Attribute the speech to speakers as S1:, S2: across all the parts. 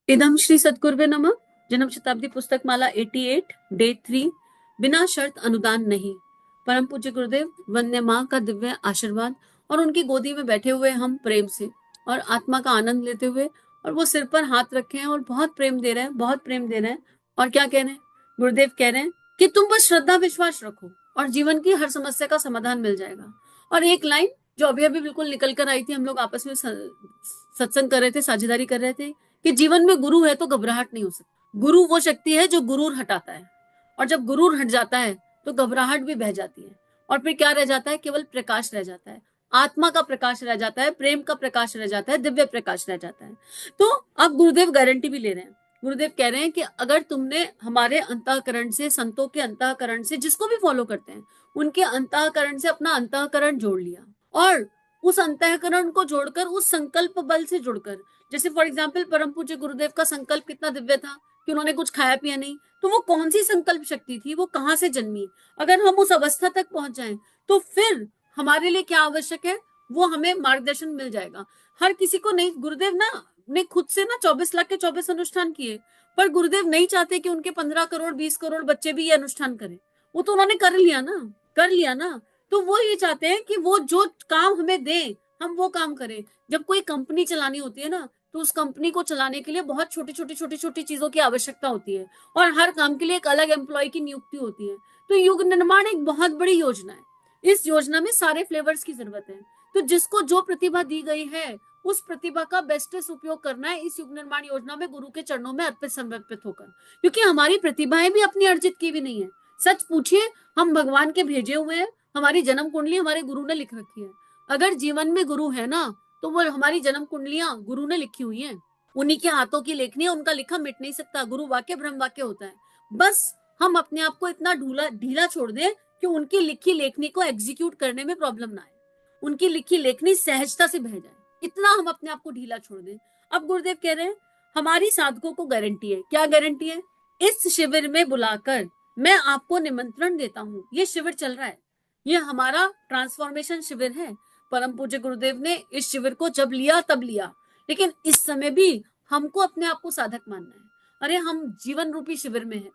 S1: इदम श्री सद्गुरुवे नमः। जन्म शताब्दी पुस्तक माला 88 डे 3। बिना शर्त अनुदान नहीं। परम पूज्य गुरुदेव, वंदे माँ का दिव्य आशीर्वाद और उनकी गोदी में बैठे हुए हम प्रेम से और आत्मा का आनंद लेते हुए, और वो सिर पर हाथ रखे हैं और बहुत प्रेम दे रहे हैं, बहुत प्रेम दे रहे हैं। और क्या कह रहे हैं? गुरुदेव कह रहे हैं कि तुम बस श्रद्धा विश्वास रखो और जीवन की हर समस्या का समाधान मिल जाएगा। और एक लाइन जो अभी अभी बिल्कुल निकल कर आई थी, हम लोग आपस में सत्संग कर रहे थे, साझेदारी कर रहे थे कि जीवन में गुरु है तो घबराहट नहीं हो सकती। गुरु वो शक्ति है जो गुरूर हटाता है, और जब गुरूर हट जाता है तो घबराहट भी बह जाती है, और फिर क्या रह जाता है? केवल प्रकाश रह जाता है, आत्मा का प्रकाश रह जाता है, प्रेम का प्रकाश रह जाता है, दिव्य प्रकाश रह जाता है। तो अब गुरुदेव गारंटी भी ले रहे हैं। गुरुदेव कह रहे हैं कि अगर तुमने हमारे अंतःकरण से, संतों के अंतःकरण से, जिसको भी फॉलो करते हैं उनके अंतःकरण से अपना अंतःकरण जोड़ लिया, और उस अंतःकरण को जोड़कर, उस संकल्प बल से जुड़कर, जैसे फॉर एग्जाम्पल परम पूज्य गुरुदेव का संकल्प कितना दिव्य था कि उन्होंने कुछ खाया पिया नहीं, तो वो कौन सी संकल्प शक्ति थी, वो कहां से जन्मी? अगर हम उस अवस्था तक पहुंच जाएं तो फिर हमारे लिए क्या आवश्यक है, वो हमें मार्गदर्शन मिल जाएगा। हर किसी को नहीं, गुरुदेव ना ने खुद से ना 24 लाख के 24 अनुष्ठान किए, पर गुरुदेव नहीं चाहते कि उनके 15 करोड़ 20 करोड़ बच्चे भी ये अनुष्ठान करें। वो तो उन्होंने कर लिया ना, कर लिया ना। तो वो ये चाहते हैं कि वो जो काम हमें दे, हम वो काम करें। जब कोई कंपनी चलानी होती है ना, तो उस कंपनी को चलाने के लिए बहुत छोटी छोटी छोटी छोटी चीजों की आवश्यकता होती है, और हर काम के लिए एक अलग एम्प्लॉय की नियुक्ति होती है। तो युग निर्माण एक बहुत बड़ी योजना है। इस योजना में सारे फ्लेवर्स की जरूरत है। तो जिसको जो प्रतिभा दी गई है, उस प्रतिभा का बेस्टेस्ट उपयोग करना है इस युग निर्माण योजना में, गुरु के चरणों में अर्पित समर्पित होकर। क्योंकि हमारी प्रतिभाएं भी अपनी अर्जित की भी नहीं है। सच पूछिए, हम भगवान के भेजे हुए हैं। हमारी जन्म कुंडली हमारे गुरु ने लिख रखी है। अगर जीवन में गुरु है ना, तो वो हमारी जन्म कुंडलियां गुरु ने लिखी हुई हैं। उन्हीं के हाथों की लेखनी है, उनका लिखा मिट नहीं सकता। गुरु वाक्य ब्रह्म वाक्य होता है। बस हम अपने आप को इतना ढीला छोड़ दें कि उनकी लिखी लेखनी को एग्जीक्यूट करने में प्रॉब्लम ना आए, उनकी लिखी लेखनी सहजता से बह जाए, इतना हम अपने आप को ढीला छोड़ दें। अब गुरुदेव कह रहे हैं हमारी साधकों को गारंटी है। क्या गारंटी है? इस शिविर में बुलाकर मैं आपको निमंत्रण देता हूं। ये शिविर चल रहा है, ये हमारा ट्रांसफॉर्मेशन शिविर है। परम पूज्य गुरुदेव ने इस शिविर को जब लिया तब लिया, लेकिन इस समय भी हमको अपने आप को साधक मानना है। अरे हम जीवन रूपी शिविर में हैं,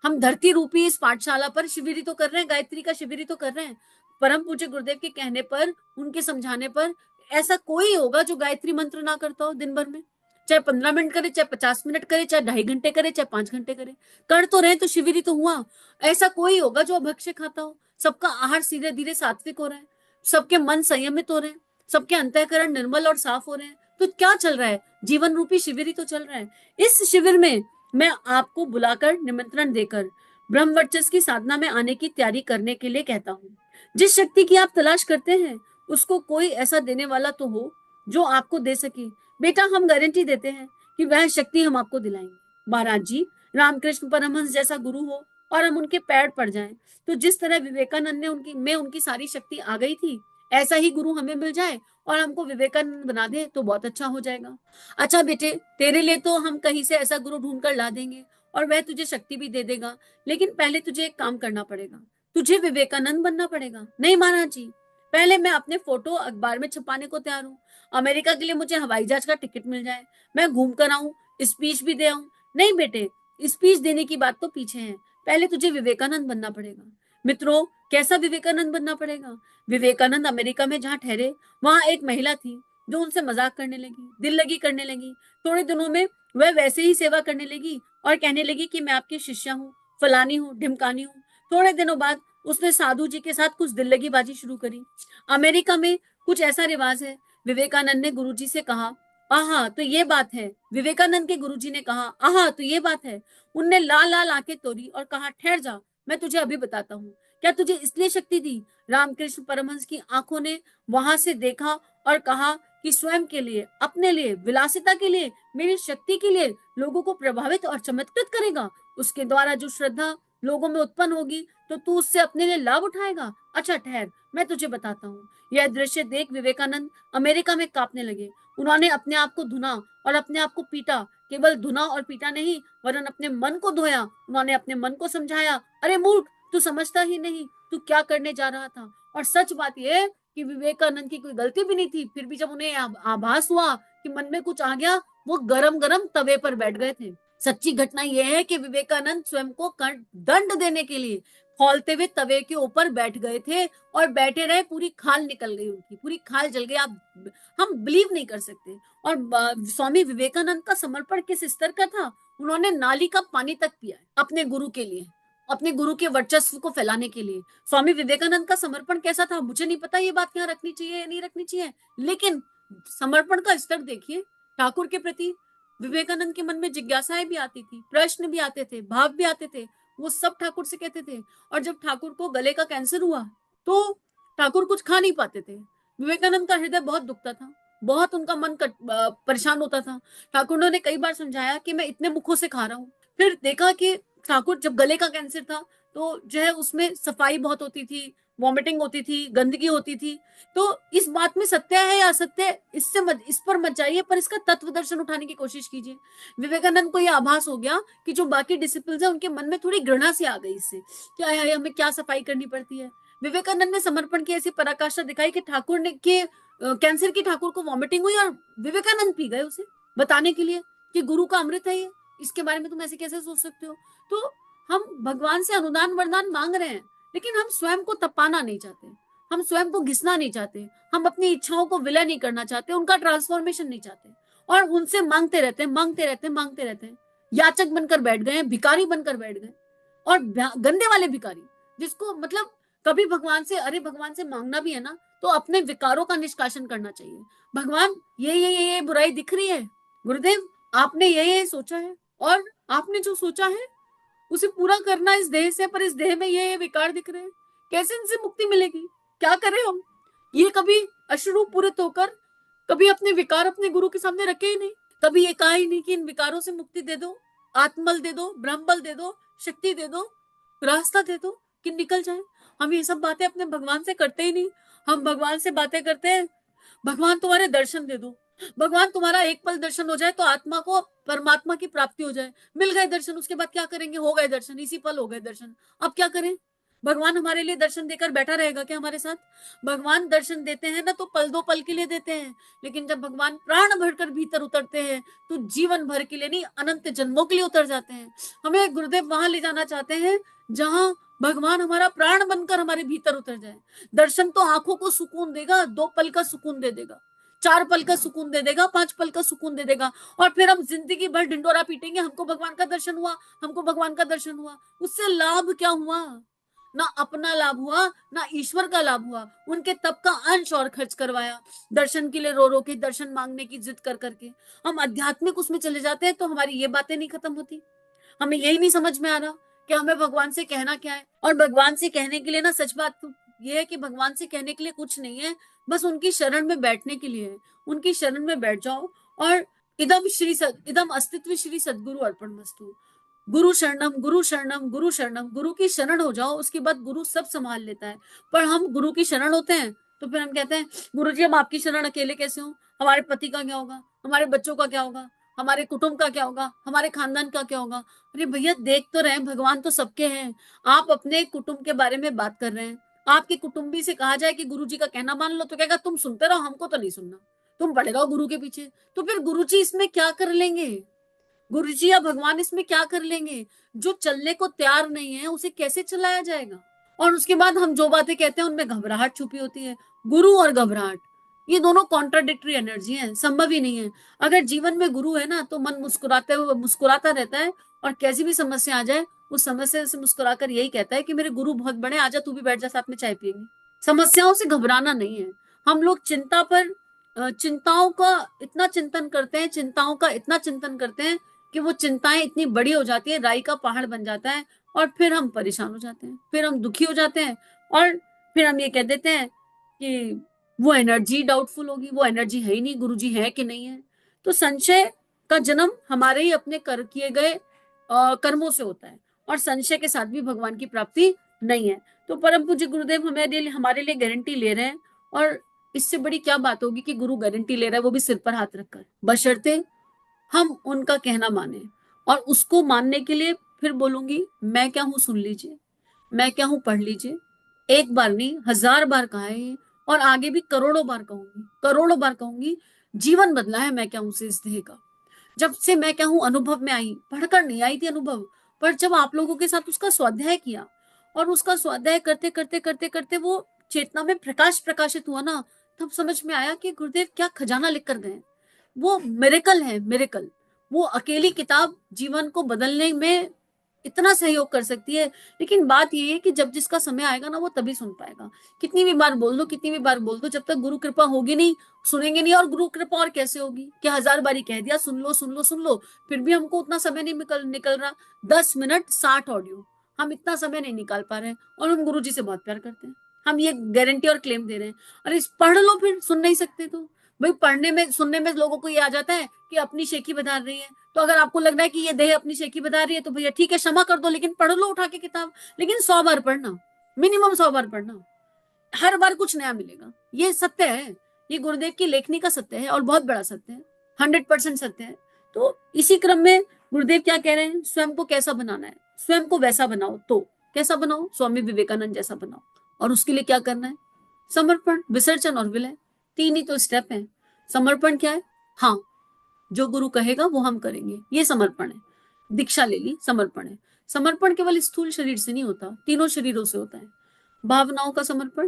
S1: हम धरती रूपी इस पाठशाला पर शिविर ही तो कर रहे हैं, गायत्री का शिविर ही तो कर रहे हैं। परम पूज्य गुरुदेव के कहने पर, उनके समझाने पर, ऐसा कोई होगा जो गायत्री मंत्र ना करता हो दिन भर में? चाहे 15 मिनट करे, चाहे 50 मिनट करे, चाहे 2.5 घंटे करे, चाहे 5 घंटे करे, कर तो रहे, तो शिविर ही तो हुआ। ऐसा कोई होगा जो अभक्ष्य खाता हो? सबका आहार धीरे धीरे सात्विक हो रहा है, सबके मन संयमित हो रहे हैं, सबके अंतःकरण निर्मल और साफ हो रहे हैं। तो क्या चल रहा है? जीवन रूपी शिविर ही तो चल रहा है। इस शिविर में मैं आपको बुलाकर, निमंत्रण देकर ब्रह्मवर्चस्व की साधना में आने की तैयारी करने के लिए कहता हूँ। जिस शक्ति की आप तलाश करते हैं, उसको कोई ऐसा देने वाला तो हो जो आपको दे सके। बेटा, हम गारंटी देते हैं कि वह शक्ति हम आपको दिलाएंगे। महाराज जी, रामकृष्ण परमहंस जैसा गुरु हो और हम उनके पैर पड़ जाएं, तो जिस तरह विवेकानंद ने उनकी सारी शक्ति आ गई थी, ऐसा ही गुरु हमें मिल जाए और हमको विवेकानंद बना दे तो बहुत अच्छा हो जाएगा। अच्छा बेटे, तेरे लिए तो हम कहीं से ऐसा गुरु ढूंढ कर ला देंगे, और वह तुझे शक्ति भी दे देगा। लेकिन पहले तुझे एक काम करना पड़ेगा, तुझे विवेकानंद बनना पड़ेगा। नहीं महाराज जी, पहले मैं अपने फोटो अखबार में छपाने को तैयार हूँ। अमेरिका के लिए मुझे हवाई जहाज का टिकट मिल जाए, मैं घूम कर आऊं, स्पीच भी दे आऊं। नहीं बेटे, स्पीच देने की बात तो पीछे है, पहले तुझे विवेकानंद बनना पड़ेगा। मित्रों, कैसा विवेकानंद बनना पड़ेगा? विवेकानंद अमेरिका में जहाँ ठहरे, वहां एक महिला थी जो उनसे मजाक करने लगी, दिल लगी करने लगी। थोड़े दिनों में वह वैसे ही सेवा करने लगी और कहने लगी कि मैं आपकी शिष्या हूँ, फलानी हूँ, ढिमकानी हूँ। थोड़े दिनों बाद उसने साधु जी के साथ कुछ दिल लगी बाजी शुरू करी। अमेरिका में कुछ ऐसा रिवाज है। विवेकानंद ने गुरुजी से कहा, आहा तो ये बात है। विवेकानंद के गुरुजी ने कहा, आहा तो ये बात है। उनने लाल लाल आंखें तोड़ी और कहा, ठहर जा, मैं तुझे अभी बताता हूँ। क्या तुझे इसलिए शक्ति दी? रामकृष्ण परमहंस की आंखों ने वहां से देखा और कहा कि स्वयं के लिए, अपने लिए, विलासिता के लिए, मेरी शक्ति के लिए लोगों को प्रभावित और चमत्कृत करेगा। उसके द्वारा जो श्रद्धा लोगों में उत्पन्न होगी, तो तू उससे अपने लिए लाभ उठाएगा। अच्छा ठहर, मैं तुझे बताता हूँ। यह दृश्य देख विवेकानंद अमेरिका में कांपने लगे। उन्होंने अपने आप को धुना और अपने आप को पीटा। केवल धुना और पीटा नहीं, वरन अपने मन को धोया। उन्होंने अपने मन को समझाया, अरे मूर्ख, तू समझता ही नहीं, तू क्या करने जा रहा था। और सच बात यह कि विवेकानंद की कोई गलती भी नहीं थी, फिर भी जब उन्हें आभास हुआ कि मन में कुछ आ गया, वो गरम गरम तवे पर बैठ गए थे। सच्ची घटना यह है कि विवेकानंद स्वयं को दंड देने के लिए खौलते हुए तवे के ऊपर बैठ गए थे और बैठे रहे, पूरी खाल निकल गई, उनकी पूरी खाल जल गई। आप हम बिलीव नहीं कर सकते। और स्वामी विवेकानंद का समर्पण किस स्तर का था, उन्होंने नाली का पानी तक पिया अपने गुरु के लिए, अपने गुरु के वर्चस्व को फैलाने के लिए। स्वामी विवेकानंद का समर्पण कैसा था मुझे नहीं पता, ये बात यहाँ रखनी चाहिए या नहीं रखनी चाहिए, लेकिन समर्पण का स्तर देखिए ठाकुर के प्रति। विवेकानंद के मन में जिज्ञासाएं भी आती थी, प्रश्न भी आते थे, भाव भी आते थे, वो सब ठाकुर से कहते थे। और जब ठाकुर को गले का कैंसर हुआ तो ठाकुर कुछ खा नहीं पाते थे। विवेकानंद का हृदय बहुत दुखता था, बहुत उनका मन परेशान होता था। ठाकुर ने कई बार समझाया कि मैं इतने मुखों से खा रहा हूँ। फिर देखा कि ठाकुर जब गले का कैंसर था तो जो है उसमें सफाई बहुत होती थी, वॉमिटिंग होती थी, गंदगी होती थी। तो इस बात में सत्य है या असत्य है, इस पर मत जाइए, पर इसका तत्व दर्शन उठाने की कोशिश कीजिए। विवेकानंद को यह आभास हो गया कि जो बाकी डिसिपल्स है उनके मन में थोड़ी घृणा सी आ गई इससे, क्या है हमें क्या सफाई करनी पड़ती है। विवेकानंद ने समर्पण की ऐसी पराकाष्ठा दिखाई कि ठाकुर ने के कैंसर की ठाकुर को वॉमिटिंग हुई और विवेकानंद पी गए उसे, बताने के लिए कि गुरु का अमृत है ये, इसके बारे में तुम ऐसे कैसे सोच सकते हो। तो हम भगवान से अनुदान वरदान मांग रहे हैं, लेकिन हम स्वयं को तपाना नहीं चाहते, हम स्वयं को घिसना नहीं चाहते, हम अपनी इच्छाओं को विलय नहीं करना चाहते, उनका ट्रांसफॉर्मेशन नहीं चाहते, और उनसे मांगते रहते हैं, मांगते रहते हैं, मांगते रहते हैं। याचक बनकर बैठ गए, भिखारी बनकर बैठ गए, और गंदे वाले भिखारी, जिसको मतलब कभी भगवान से, अरे भगवान से मांगना भी है ना तो अपने विकारों का निष्कासन करना चाहिए। भगवान ये बुराई दिख रही है, गुरुदेव आपने ये सोचा है, और आपने जो सोचा है उसे पूरा करना इस देह से, पर इस देह में ये विकार दिख रहे हैं, कैसे इनसे मुक्ति मिलेगी, क्या करें हम। ये कभी अश्रु पूरित होकर कभी अपने विकार अपने गुरु के सामने रखे ही नहीं, कभी ये कहा ही नहीं कि इन विकारों से मुक्ति दे दो, आत्मबल दे दो, ब्रह्मबल दे दो, शक्ति दे दो, रास्ता दे दो कि निकल जाए। हम ये सब बातें अपने भगवान से करते ही नहीं। हम भगवान से बातें करते हैं, भगवान तुम्हारे दर्शन दे दो, भगवान तुम्हारा एक पल दर्शन हो जाए तो आत्मा को परमात्मा की प्राप्ति हो जाए। मिल गए दर्शन, उसके बाद क्या करेंगे, हो गए दर्शन, इसी पल हो गए दर्शन, अब क्या करें। भगवान हमारे लिए दर्शन देकर बैठा रहेगा क्या हमारे साथ। भगवान दर्शन देते हैं ना तो पल दो पल के लिए देते हैं, लेकिन जब भगवान प्राण भरकर भीतर उतरते हैं तो जीवन भर के लिए नहीं, अनंत जन्मों के लिए उतर जाते हैं। हमें गुरुदेव वहां ले जाना चाहते हैं जहां भगवान हमारा प्राण बनकर हमारे भीतर उतर जाए। दर्शन तो आंखों को सुकून देगा, 2 पल का सुकून दे देगा, 4 पल का सुकून दे देगा, 5 पल का सुकून दे देगा, और फिर हम जिंदगी भर ढिंडोरा पीटेंगे, हमको भगवान का दर्शन हुआ, हमको भगवान का दर्शन हुआ। उससे लाभ क्या हुआ, ना अपना लाभ हुआ ना ईश्वर का लाभ हुआ। उनके तप का अंश और खर्च करवाया, दर्शन के लिए रो रो के, दर्शन मांगने की जिद कर करके हम आध्यात्मिक उसमें चले जाते हैं। तो हमारी ये बातें नहीं खत्म होती, हमें यही नहीं समझ में आ रहा कि हमें भगवान से कहना क्या है। और भगवान से कहने के लिए ना, सच बात तो ये है कि भगवान से कहने के लिए कुछ नहीं है, बस उनकी शरण में बैठने के लिए है। उनकी शरण में बैठ जाओ और इदम अस्तित्व श्री सद्गुरु अर्पणमस्तु, गुरु शरणम गुरु शरणम गुरु शरणम, गुरु की शरण हो जाओ, उसके बाद गुरु सब संभाल लेता है। पर हम गुरु की शरण होते हैं तो फिर हम कहते हैं गुरु जी हम आपकी शरण अकेले कैसे हो, हमारे पति का क्या होगा, हमारे बच्चों का क्या होगा, हमारे कुटुंब का क्या होगा, हमारे खानदान का क्या होगा। अरे भैया देख तो रहे हैं, भगवान तो सबके हैं। आप अपने कुटुंब के बारे में बात कर रहे हैं, आपके कुटुंबी से कहा जाए कि गुरु जी का कहना मान लो तो कहेगा तुम सुनते रहो, हमको तो नहीं सुनना, तुम पड़े रहो गुरु के पीछे। तो फिर गुरु जी इसमें क्या कर लेंगे, गुरु जी या भगवान इसमें क्या कर लेंगे। जो चलने को तैयार नहीं है उसे कैसे चलाया जाएगा। और उसके बाद हम जो बातें कहते हैं उनमें घबराहट छुपी होती है। गुरु और घबराहट, ये दोनों कॉन्ट्राडिक्टरी एनर्जी हैं, संभव ही नहीं है। अगर जीवन में गुरु है ना तो मन मुस्कुराता रहता है, और कैसी भी समस्या आ जाए उस समस्या से मुस्कुराकर यही कहता है कि मेरे गुरु बहुत बड़े, आजा तू भी बैठ जा, साथ में चाय पिएंगे। समस्याओं से घबराना नहीं है। हम लोग चिंताओं का इतना चिंतन करते हैं, चिंताओं का इतना चिंतन करते हैं कि वो चिंताएं इतनी बड़ी हो जाती है, राई का पहाड़ बन जाता है, और फिर हम परेशान हो जाते हैं, फिर हम दुखी हो जाते हैं, और फिर हम ये कह देते हैं कि वो एनर्जी डाउटफुल होगी, वो एनर्जी है ही नहीं, गुरुजी है कि नहीं है। तो संशय का जन्म हमारे ही अपने किए गए कर्मों से होता है, और संशय के साथ भी भगवान की प्राप्ति नहीं है। तो परम पूज्य गुरुदेव हमारे लिए गारंटी ले रहे हैं, और इससे बड़ी क्या बात होगी कि गुरु गारंटी ले रहा है, वो भी सिर पर हाथ रखकर, बशर्ते हम उनका कहना माने। और उसको मानने के लिए फिर बोलूंगी, मैं क्या हूं सुन लीजिए, मैं क्या हूं पढ़ लीजिए। एक बार नहीं, 1000 बार कहा है, और आगे भी करोड़ों बार कहूंगी, करोड़ों बार कहूंगी। जीवन बदला है मैं क्या हूं से इस देह का। जब से मैं क्या हूँ अनुभव में आई, पढ़कर नहीं आई थी अनुभव, पर जब आप लोगों के साथ उसका स्वाध्याय किया और उसका स्वाध्याय करते करते करते करते वो चेतना में प्रकाश प्रकाशित हुआ ना, तब समझ में आया कि गुरुदेव क्या खजाना लिख कर गए। वो मिरेकल है, मिरेकल। वो अकेली किताब जीवन को बदलने में इतना सहयोग कर सकती है, लेकिन बात ये है कि जब जिसका समय आएगा ना वो तभी सुन पाएगा। कितनी भी बार बोल दो, कितनी भी बार बोल दो, जब तक गुरु कृपा होगी नहीं, सुनेंगे नहीं। और गुरु कृपा और कैसे होगी, क्या 1000 बारी कह दिया सुन लो सुन लो सुन लो, फिर भी हमको उतना समय नहीं निकल रहा। 10 मिनट 60 ऑडियो, हम इतना समय नहीं निकाल पा रहे हैं, और हम गुरु जी से बहुत प्यार करते हैं। हम ये गारंटी और क्लेम दे रहे हैं। अरे पढ़ लो, फिर सुन नहीं सकते तो भाई पढ़ने में सुनने में लोगों को ये आ जाता है कि अपनी शेखी बता रही है। तो अगर आपको लग रहा है कि ये देह अपनी शेखी बता रही है तो भैया ठीक है, क्षमा कर दो, लेकिन पढ़ लो उठा के किताब। लेकिन 100 बार पढ़ना, मिनिमम 100 बार पढ़ना, हर बार कुछ नया मिलेगा। ये सत्य है, ये गुरुदेव की लेखनी का सत्य है, और बहुत बड़ा सत्य है, 100% सत्य है। तो इसी क्रम में गुरुदेव क्या कह रहे हैं, स्वयं को कैसा बनाना है, स्वयं को वैसा बनाओ। तो कैसा बनाओ, स्वामी विवेकानंद जैसा बनाओ। और उसके लिए क्या करना है, समर्पण, विसर्जन और विलय, 3 ही तो स्टेप है। समर्पण क्या है, हाँ जो गुरु कहेगा वो हम करेंगे, ये समर्पण है। दीक्षा ले ली, समर्पण है। समर्पण केवल स्थूल शरीर से नहीं होता, तीनों शरीरों से होता है। भावनाओं का समर्पण,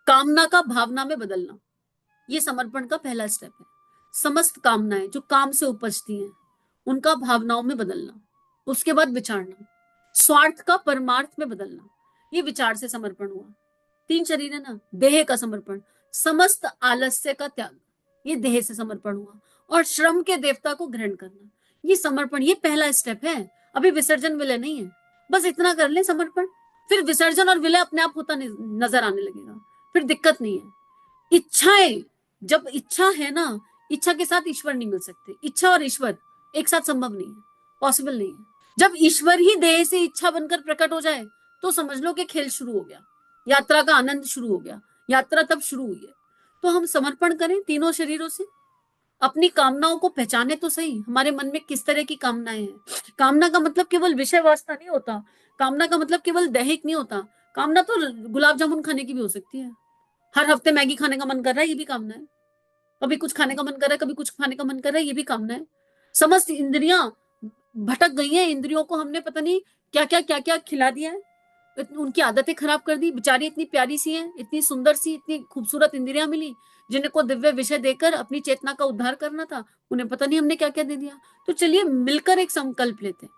S1: कामना का भावना में बदलना, ये समर्पण का पहला स्टेप है। समस्त कामनाएं जो काम से उपजती हैं उनका भावनाओं में बदलना। उसके बाद विचारना, स्वार्थ का परमार्थ में बदलना, ये विचार से समर्पण हुआ। 3 शरीर है ना, देह का समर्पण, समस्त आलस्य का त्याग, ये देह से समर्पण हुआ। और श्रम के देवता को ग्रहण करना, ये समर्पण, ये पहला स्टेप है। अभी विसर्जन विलय नहीं है, बस इतना कर ले समर्पण, फिर विसर्जन और विलय अपने आप होता नजर आने लगेगा, फिर दिक्कत नहीं है। इच्छाएं, जब इच्छा है ना, इच्छा के साथ ईश्वर नहीं मिल सकते। इच्छा और ईश्वर एक साथ संभव नहीं है, पॉसिबल नहीं है। जब ईश्वर ही देह से इच्छा बनकर प्रकट हो जाए तो समझ लो कि खेल शुरू हो गया, यात्रा का आनंद शुरू हो गया, यात्रा तब शुरू हुई है। तो हम समर्पण करें तीनों शरीरों से, अपनी कामनाओं को पहचाने तो सही, हमारे मन में किस तरह की कामनाएं हैं। कामना का मतलब केवल विषय वास्ता नहीं होता, कामना का मतलब केवल दैहिक नहीं होता। कामना तो गुलाब जामुन खाने की भी हो सकती है, हर हफ्ते मैगी खाने का मन कर रहा है, ये भी कामना है। कभी कुछ खाने का मन कर रहा है, कभी कुछ खाने का मन कर रहा है, ये भी कामना है। समस्त इंद्रियां भटक गई हैं, इंद्रियों को हमने पता नहीं क्या क्या खिला दिया है, उनकी आदतें खराब कर दी। बेचारी इतनी प्यारी सी हैं, इतनी सुंदर सी, इतनी खूबसूरत इंद्रियां मिली, जिनको दिव्य विषय देकर अपनी चेतना का उद्धार करना था, उन्हें पता नहीं हमने क्या क्या दे दिया। तो चलिए मिलकर एक संकल्प लेते हैं,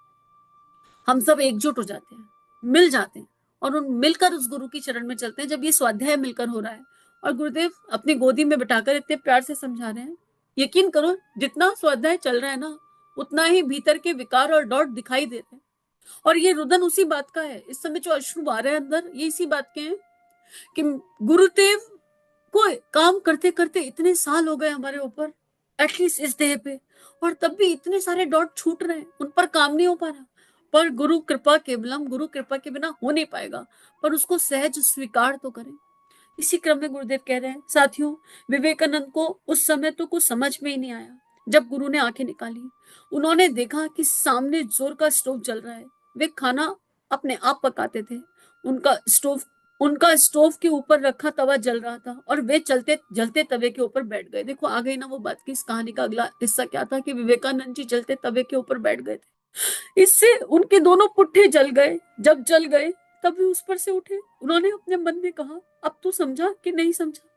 S1: हम सब एकजुट हो जाते हैं, मिल जाते हैं, और उन मिलकर उस गुरु की चरण में चलते हैं। जब ये स्वाध्याय मिलकर हो रहा है और गुरुदेव अपनी गोदी में बिठाकर इतने प्यार से समझा रहे हैं, यकीन करो जितना स्वाध्याय चल रहा है ना, उतना ही भीतर के विकार और डॉट दिखाई दे रहे हैं। और ये रुदन उसी बात का है, इस समय जो अश्रु आ रहे हैं अंदर, ये इसी बात के हैं कि गुरुदेव को काम करते करते इतने साल हो गए हमारे ऊपर, एटलीस्ट इस देह पे, और तब भी इतने सारे डॉट छूट रहे हैं, उन पर काम नहीं हो पा रहा। पर गुरु कृपा केवलम, गुरु कृपा के बिना हो नहीं पाएगा, पर उसको सहज स्वीकार तो करें। इसी क्रम में गुरुदेव कह रहे हैं, साथियों विवेकानंद को उस समय तो कुछ समझ में ही नहीं आया। जब गुरु ने आंखें निकाली, उन्होंने देखा कि सामने जोर का स्टोव जल रहा है। वे खाना अपने आप पकाते थे, उनका स्टोव उनका स्टोव के ऊपर रखा तवा जल रहा था, और वे चलते जलते तवे के ऊपर बैठ गए। देखो आ गई ना वो बात की, इस कहानी का अगला हिस्सा क्या था कि विवेकानंद जी जलते तवे के ऊपर बैठ गए थे। इससे उनके दोनों पुट्ठे जल गए। जब जल गए तब वे उस पर से उठे। उन्होंने अपने मन में कहा, अब तू समझा कि नहीं समझा?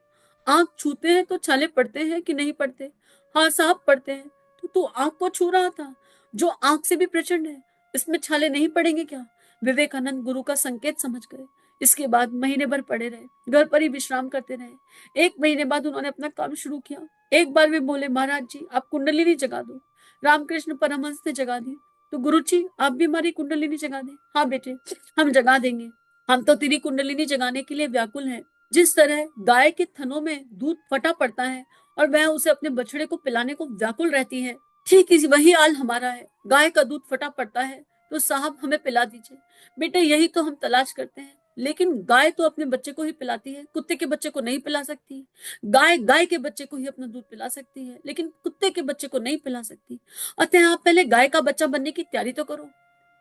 S1: आंख छूते हैं तो छाले पड़ते हैं कि नहीं पड़ते? हाँ साहब पड़ते हैं। तो तू आंख को छू रहा था जो आंख से भी प्रचंड है, इसमें छाले नहीं पड़ेंगे क्या? विवेकानंद गुरु का संकेत समझ गए। इसके बाद महीने भर पड़े रहे, घर पर ही विश्राम करते रहे। 1 महीने बाद उन्होंने अपना काम शुरू किया। एक बार वे बोले, महाराज जी आप कुंडलिनी जगा दो। रामकृष्ण परमहंस ने जगा दी। तो गुरु जी आप भी हमारी कुंडलिनी जगा दें। हाँ बेटे हम जगा देंगे, हम तो तेरी कुंडलिनी जगाने के लिए व्याकुल हैं। जिस तरह गाय के थनों में दूध फटा पड़ता है और वह उसे अपने बछड़े को पिलाने को व्याकुल रहती है, ठीक इसी वही हाल हमारा है। गाय का दूध फटा पड़ता है तो साहब हमें पिला दीजिए। बेटे यही तो हम तलाश करते हैं, लेकिन गाय तो अपने बच्चे को ही पिलाती है, कुत्ते के बच्चे को नहीं पिला सकती। गाय गाय के बच्चे को ही अपना दूध पिला सकती है, लेकिन कुत्ते के बच्चे को नहीं पिला सकती। अतः आप पहले गाय का बच्चा बनने की तैयारी तो करो।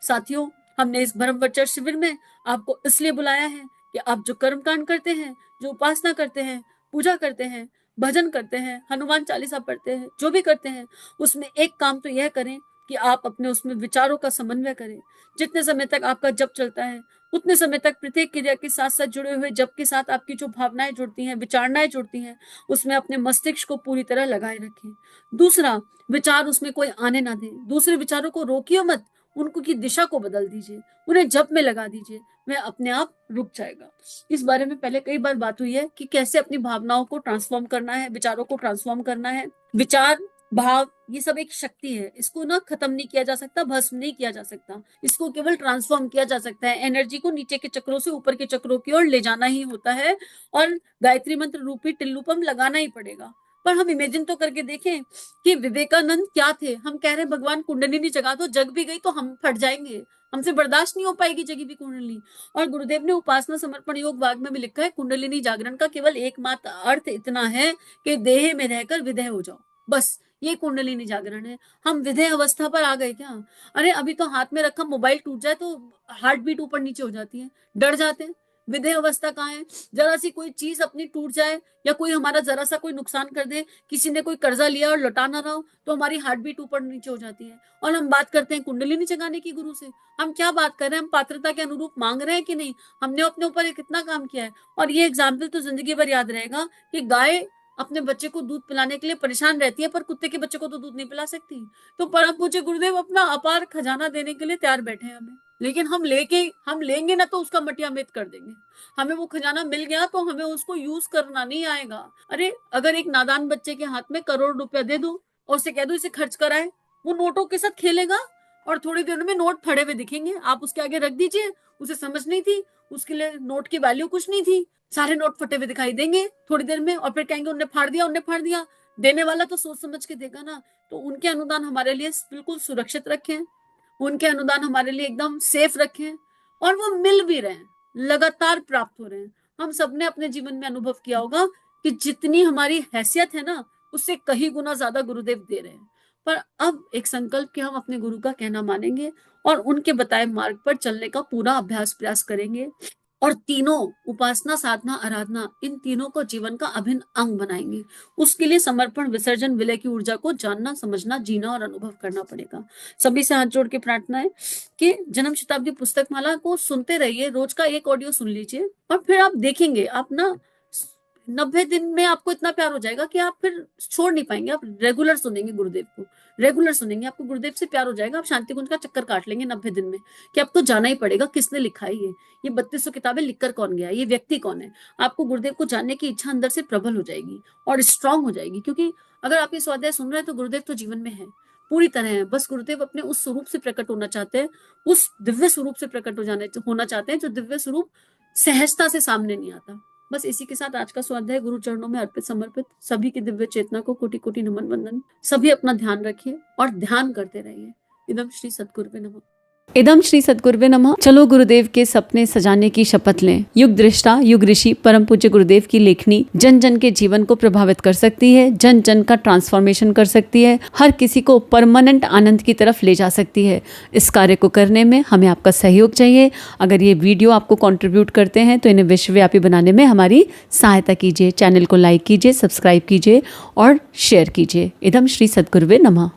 S1: साथियों हमने इस भरम वचन शिविर में आपको इसलिए बुलाया है कि आप जो कर्म कांड करते हैं, जो उपासना करते हैं, पूजा करते हैं, भजन करते हैं, हनुमान चालीसा पढ़ते हैं, जो भी करते हैं, उसमें एक काम तो यह करें कि आप अपने उसमें विचारों का समन्वय करें। जितने समय तक आपका जप चलता है, उतने समय तक प्रत्येक क्रिया के साथ साथ जुड़े हुए जप के साथ आपकी जो भावनाएं जुड़ती हैं, विचारणाएं जुड़ती हैं, उसमें अपने मस्तिष्क को पूरी तरह लगाए रखें। दूसरा, विचार उसमें कोई आने ना दें। दूसरे विचारों को रोकिए मत, उनको की दिशा को बदल दीजिए, उन्हें जप में लगा दीजिए, वह अपने आप रुक जाएगा। इस बारे में पहले कई बार बात हुई है कि कैसे अपनी भावनाओं को ट्रांसफॉर्म करना है, विचारों को ट्रांसफॉर्म करना है। विचार, भाव, ये सब एक शक्ति है, इसको ना खत्म नहीं किया जा सकता, भस्म नहीं किया जा सकता, इसको केवल ट्रांसफॉर्म किया जा सकता है। एनर्जी को नीचे के चक्रों से ऊपर के चक्रों की ओर ले जाना ही होता है और गायत्री मंत्र रूपी टिल्लूपम लगाना ही पड़ेगा। पर हम इमेजिन तो करके देखें कि विवेकानंद क्या थे। हम कह रहे हैं भगवान कुंडलिनी जगा दो, जग भी गई तो हम फट जाएंगे, हमसे बर्दाश्त नहीं हो पाएगी जगी भी कुंडलिनी। और गुरुदेव ने उपासना समर्पण योग भाग में भी लिखा है, कुंडलिनी जागरण का केवल एकमात्र अर्थ इतना है कि देह में रहकर विदेह हो जाओ, बस ये कुंडलिनी जागरण है। हम विदेह अवस्था पर आ गए क्या? अरे अभी तो हाथ में रखा मोबाइल टूट जाए तो हार्ट बीट ऊपर नीचे हो जाती है, डर जाते हैं। विदेह अवस्था कहाँ है? जरा सी कोई चीज अपनी टूट जाए या कोई हमारा जरा सा कोई नुकसान कर दे, किसी ने कोई कर्जा लिया और लौटा ना रहा हो, तो हमारी हार्ट बीट ऊपर नीचे हो जाती है। और हम बात करते हैं कुंडलिनी जगाने की गुरु से। हम क्या बात कर रहे हैं? हम पात्रता के अनुरूप मांग रहे हैं कि नहीं? हमने अपने ऊपर कितना काम किया है? और ये एग्जाम्पल तो जिंदगी भर याद रहेगा कि गाय अपने बच्चे को दूध पिलाने के लिए परेशान रहती है, पर कुत्ते के बच्चे को तो दूध नहीं पिला सकती। तो परम पूज्य गुरुदेव अपना अपार खजाना देने के लिए तैयार बैठे हैं हमें, लेकिन हम लेंगे ना तो उसका मटिया मेट कर देंगे। हमें वो खजाना मिल गया तो हमें उसको यूज करना नहीं आएगा। अरे अगर एक नादान बच्चे के हाथ में करोड़ रुपया दे दो और उसे कह दो इसे खर्च कराए, वो नोटों के साथ खेलेगा और थोड़ी देर में नोट फड़े हुए दिखेंगे। आप उसके आगे रख दीजिए, उसे समझ नहीं थी, उसके लिए नोट की वैल्यू कुछ नहीं थी, सारे नोट फटे हुए दिखाई देंगे थोड़ी देर में और फिर कहेंगे उन्हें फाड़ दिया, उन्हें फाड़ दिया। देने वाला तो सोच समझ के देगा ना। तो उनके अनुदान हमारे लिए बिल्कुल सुरक्षित रखें, उनके अनुदान हमारे लिए एकदम सेफ रखें और वो मिल भी रहे हैं, लगातार प्राप्त हो रहे हैं। हम सबने अपने जीवन में अनुभव किया होगा कि जितनी हमारी हैसियत है ना, उससे कहीं गुना ज्यादा गुरुदेव दे रहे हैं। पर अब एक संकल्प कि हम अपने गुरु का कहना मानेंगे और उनके बताए मार्ग पर चलने का पूरा अभ्यास प्रयास करेंगे और तीनों उपासना, साधना, आराधना, इन तीनों को जीवन का अभिन्न अंग बनाएंगे। उसके लिए समर्पण, विसर्जन, विलय की ऊर्जा को जानना, समझना, जीना और अनुभव करना पड़ेगा। सभी से हाथ जोड़ के प्रार्थना है कि जन्म शताब्दी पुस्तक माला को सुनते रहिए, रोज का एक ऑडियो सुन लीजिए और फिर आप देखेंगे आप ना 90 दिन में आपको इतना प्यार हो जाएगा कि आप फिर छोड़ नहीं पाएंगे। आप रेगुलर सुनेंगे गुरुदेव को, रेगुलर सुनेंगे, आपको गुरुदेव से प्यार हो जाएगा। आप शांति कुंज का चक्कर काट लेंगे 90 दिन में कि अब तो जाना ही पड़ेगा। किसने लिखा है ये 3200 किताबें लिखकर कौन गया, ये व्यक्ति कौन है? आपको गुरुदेव को जानने की इच्छा अंदर से प्रबल हो जाएगी और स्ट्रांग हो जाएगी। क्योंकि अगर आप ये स्वाध्याय सुन रहे हैं तो गुरुदेव तो जीवन में है, पूरी तरह है। बस गुरुदेव अपने उस स्वरूप से प्रकट होना चाहते हैं, उस दिव्य स्वरूप से प्रकट होना चाहते हैं जो दिव्य स्वरूप सहजता से सामने नहीं आता। बस इसी के साथ आज का स्वाध्याय गुरु चरणों में अर्पित समर्पित। सभी की दिव्य चेतना को कोटि कोटि नमन वंदन। सभी अपना ध्यान रखिए और ध्यान करते रहिए। इदम श्री सद्गुरुवे नमः।
S2: इदम श्री सद्गुरुवे नमः। चलो गुरुदेव के सपने सजाने की शपथ लें। युग दृष्टा, युग ऋषि, परम पूज्य गुरुदेव की लेखनी जन जन के जीवन को प्रभावित कर सकती है, जन जन का ट्रांसफॉर्मेशन कर सकती है, हर किसी को परमानेंट आनंद की तरफ ले जा सकती है। इस कार्य को करने में हमें आपका सहयोग चाहिए। अगर ये वीडियो आपको कंट्रीब्यूट करते हैं तो इन्हें विश्वव्यापी बनाने में हमारी सहायता कीजिए। चैनल को लाइक कीजिए, सब्सक्राइब कीजिए और शेयर कीजिए। इदम श्री सद्गुरुवे नमः।